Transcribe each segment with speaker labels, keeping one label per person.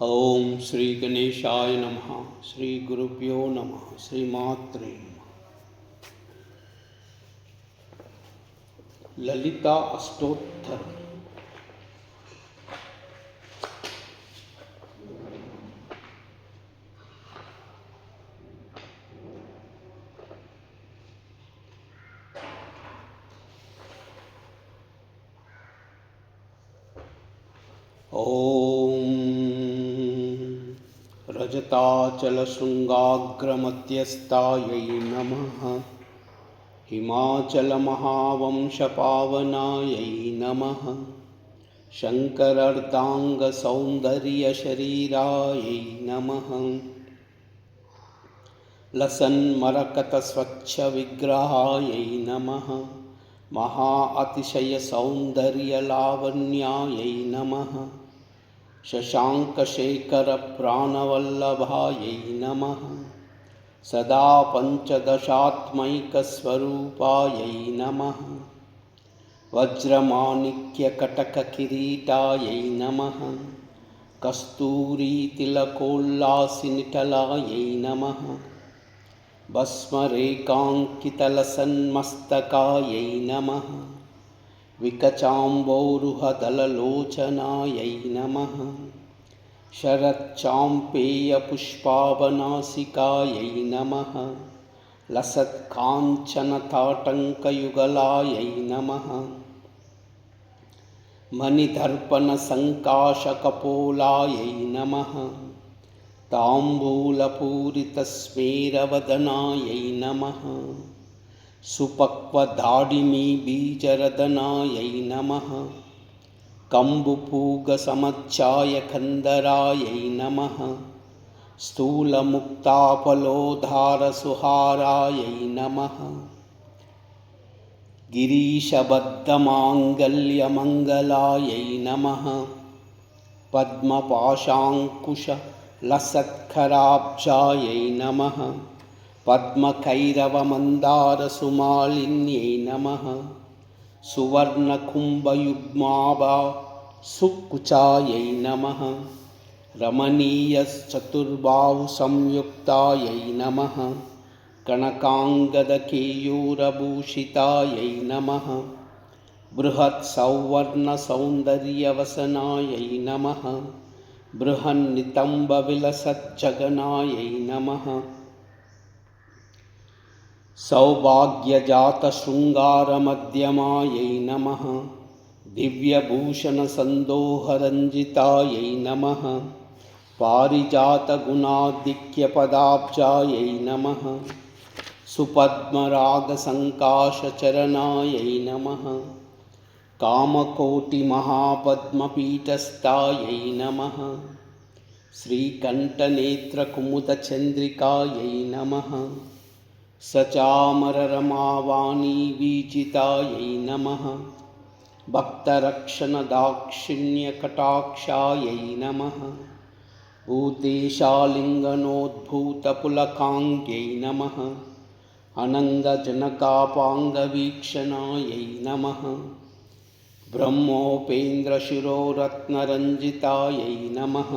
Speaker 1: ओम श्री गणेशाय नमः। श्री गुरुभ्यो नमः। श्रीमात्रे नमः। ललिता अष्टोत्तर। ओम रजताचलशृङ्गाग्रमध्यस्थायै नमः। हिमाचलमहावंशपावनायै नमः। शङ्करार्धाङ्गसौन्दर्यशरीरायै नमः। लसन्मरकतस्वच्छविग्रहायै नमः। महाअतिशयसौन्दर्यलावण्यायै नमः। शशाङ्कशेखरप्राणवल्लभायै नमः। सदा पञ्चदशात्मैकस्वरूपायै नमः। वज्रमाणिक्यकटककिरीटायै नमः। कस्तूरीतिलकोल्लासिनिटलायै नमः। भस्मरेखाङ्कितलसन्मस्तकायै नमः। विकचाम्बोरुहदललोचनायै नमः। शरच्चाम्पेयपुष्पावनासिकायै नमः। लसत्काञ्चनताटङ्कयुगलायै नमः। मणिदर्पणसङ्काशकपोलायै नमः। ताम्बूलपूरितस्मेरवदनायै नमः। सुपक्वदाडिमीबीजरदनायै नमः। कम्बुपूगसमच्चायकन्दरायै नमः। स्थूलमुक्ताफलोद्धारसुहारायै नमः। गिरीशबद्धमाङ्गल्यमङ्गलायै नमः। पद्मपाशाङ्कुशलसत्कराब्जायै नमः। पद्मकैरवमन्दारसुमालिन्यै नमः। सुवर्णकुम्भयुग्माभा सुकुचायै नमः। रमणीयश्चतुर्बाहुसंयुक्तायै नमः। कनकाङ्गदकेयूरभूषितायै नमः। बृहत्सौवर्णसौन्दर्यवसनायै नमः। बृहन्नितम्बविलसज्जगनायै नमः। सौभाग्यजातशृङ्गारमध्यमायै नमः। दिव्यभूषणसन्दोहरञ्जितायै नमः। पारिजातगुणाधिक्यपदाब्जायै नमः। सुपद्मरागसङ्काशचरणायै नमः। कामकोटिमहापद्मपीठस्थायै नमः। श्रीकण्ठनेत्रकुमुदचन्द्रिकायै नमः। सचामररमावाणीवीचितायै नमः। भक्तरक्षणदाक्षिण्यकटाक्षायै नमः। भूतेशालिङ्गनोद्भूतपुलकाङ्ग्यै नमः। अनङ्गजनकापाङ्गवीक्षणायै नमः। ब्रह्मोपेन्द्रशिरोरत्नरञ्जितायै नमः।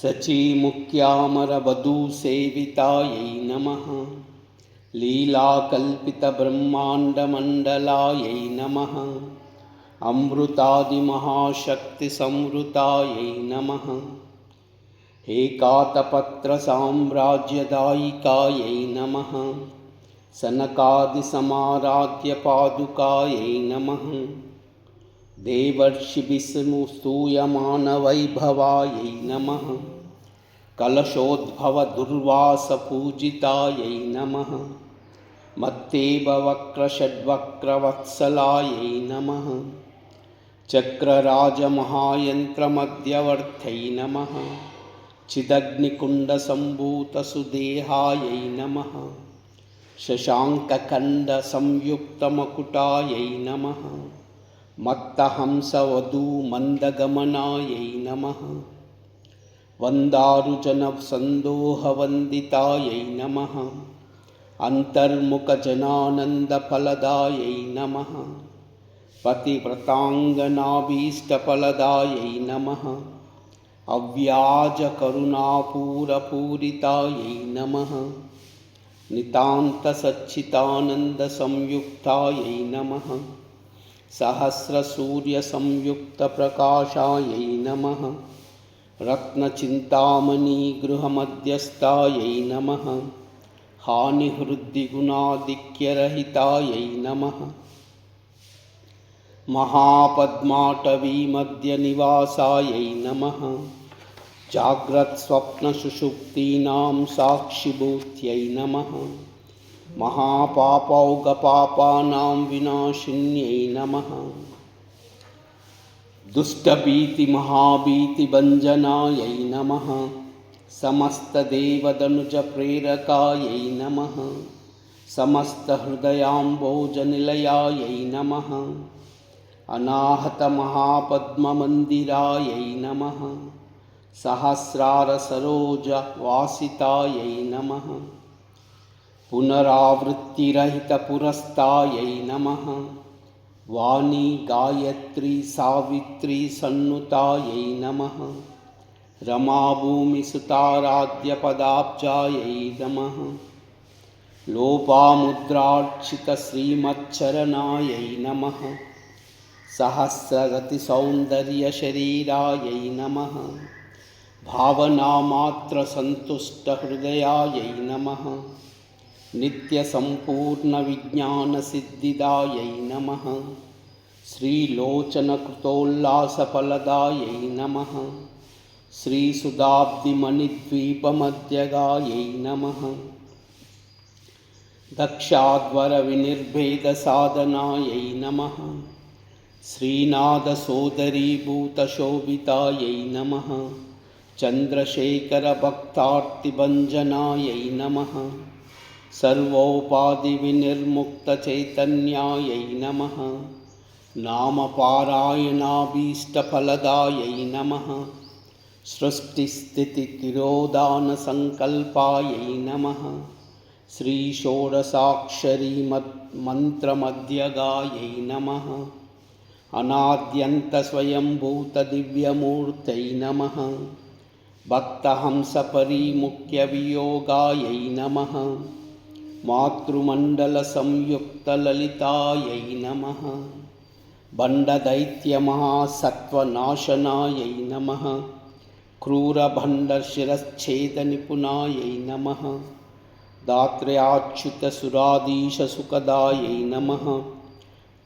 Speaker 1: शचीमुख्यामरवधूसेवितायै नमः। लीलाकल्पितब्रह्माण्डमण्डलायै नमः। अमृतादिमहाशक्तिसंवृतायै नमः। एकातपत्रसाम्राज्यदायिकायै नमः। सनकादिसमाराध्यपादुकायै नमः। देवर्षिभिस्तूयमानवैभवायै नमः। कलशोद्भवदुर्वासपूजितायै नमः। मत्तेभवक्रषड्वक्रवत्सलायै नमः। चक्रराजमहायन्त्रमध्यवर्त्यै नमः। चिदग्निकुण्डसम्भूतसुदेहायै नमः। शशाङ्कखण्डसंयुक्तमकुटायै नमः। मत्तहंसवधूमन्दगमनायै नमः। वन्दारुजनसन्दोहवन्दितायै नमः। अन्तर्मुखजनानन्दफलदायै नमः। पतिव्रताङ्गनाभीष्टफलदायै नमः। अव्याजकरुणापूरपूरितायै नमः। नितान्तसच्चिदानन्दसंयुक्तायै नमः। सहस्रसूर्यसंयुक्तप्रकाशायै नमः। रत्नचिन्तामणिगृहमध्यस्थायै नमः। हानिहृद्दिगुणाधिक्यरहितायै नमः। महापद्माटवीमध्यनिवासायै नमः। जाग्रत्स्वप्नसुषुप्तीनां साक्षिभूत्यै नमः। महापापौघपापानां विनाशिन्यै नमः। दुष्टभीतिमहाभीतिभञ्जनायै नमः। समस्तदेवदनुजप्रेरकायै नमः। समस्तहृदयाम्भोजनिलयायै नमः। अनाहतमहापद्ममन्दिरायै नमः। सहस्रारसरोजवासितायै नमः। पुनरावृत्तिरहितपुरस्तायै नमः। वाणी गायत्री सावित्री सन्नुतायै नमः। रमाभूमिसुताराध्यपदाब्जायै नमः। लोपामुद्रार्चितश्रीमच्चरणायै नमः। सहस्ररतिसौन्दर्यशरीरायै नमः। भावनामात्रसन्तुष्टहृदयायै नमः। नित्यसम्पूर्णविज्ञानसिद्धिदायै नमः। श्रीलोचनकृतोल्लासफलदायै नमः। श्रीसुधाब्धिमणिद्वीपमध्यगायै नमः। दक्षाध्वरविनिर्भेदसाधनायै नमः। श्रीनाथसोदरीभूतशोभितायै नमः। चन्द्रशेखरभक्तार्तिभञ्जनायै नमः। सर्वोपाधिविनिर्मुक्तचैतन्यायै नमः। नामपारायणाभीष्टफलदायै नमः। सृष्टिस्थितितिरोधानसङ्कल्पायै नमः। श्रीषोडशाक्षरी मन्त्रमध्यगायै नमः। अनाद्यन्तस्वयंभूतदिव्यमूर्तये नमः। भक्तहंसपरिमुख्यवियोगायै नमः। मातृमण्डलसंयुक्तललितायै नमः। भण्डदैत्यमहासत्त्वनाशनायै नमः। क्रूरभण्डशिरश्छेदनिपुणायै नमः। दात्र्याच्युतसुराधीशसुखदायै नमः।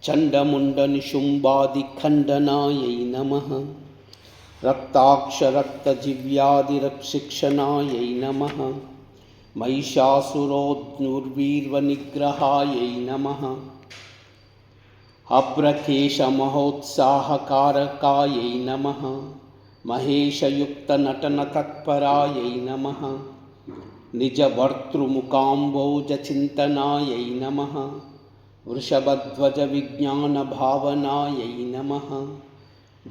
Speaker 1: चण्डमुण्डनिशुम्बादिखण्डनायै नमः। रक्ताक्षरक्तजिव्यादिशिक्षणायै नमः। महिषासुरोद्नुर्वीर्वनिग्रहायै नमः। अभ्रकेशमहोत्साहकारकायै नमः। महेशयुक्तनटनतत्परायै नमः। निजभर्तृमुकाम्भोजचिन्तनायै नमः। वृषभध्वजविज्ञानभावनायै नमः।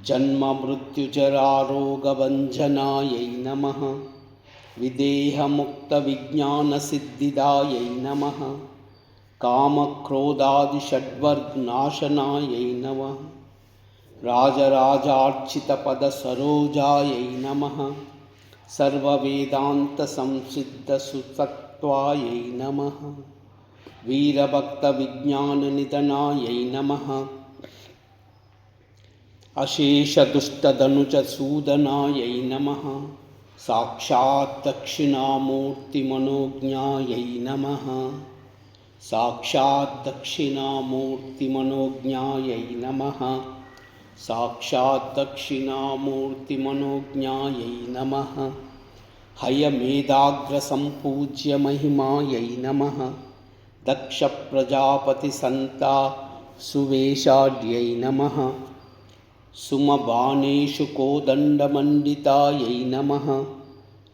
Speaker 1: जन्ममृत्युजरारोगभञ्जनायै नमः। विदेहमुक्तविज्ञानसिद्धिदायै नमः। कामक्रोधादिषड्वर्गनाशनायै नमः। राजराजार्चितपदसरोजायै नमः। सर्ववेदान्तसंसिद्धसुतत्वायै नमः। वीरभक्तविज्ञाननिधनायै नमः। अशेषदुष्टधनुजसूदनायै नमः। साक्षात् दक्षिणामूर्तिमनोज्ञायै नमः। साक्षात् दक्षिणामूर्तिमनोज्ञायै नमः। साक्षात् दक्षिणामूर्तिमनोज्ञायै नमः। हयमेधाग्रसम्पूज्य महिमायै नमः। दक्षप्रजापतिसन्ता सुवेशाढ्यै नमः। सुमबाणेषु कोदण्डमण्डितायै नमः।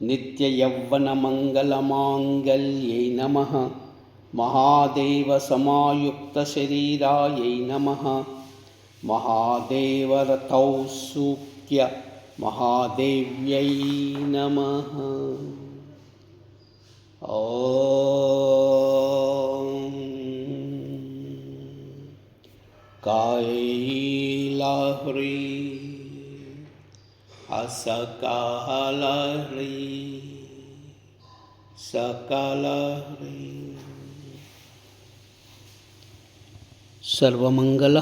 Speaker 1: नित्ययौवनमङ्गलमाङ्गल्यै नमः। महादेवसमायुक्तशरीरायै नमः। महादेवरथौसूक्य महादेव्यै नमः। ॐ कैलाह्री असकालह्री सकलह्री। सर्वमंगल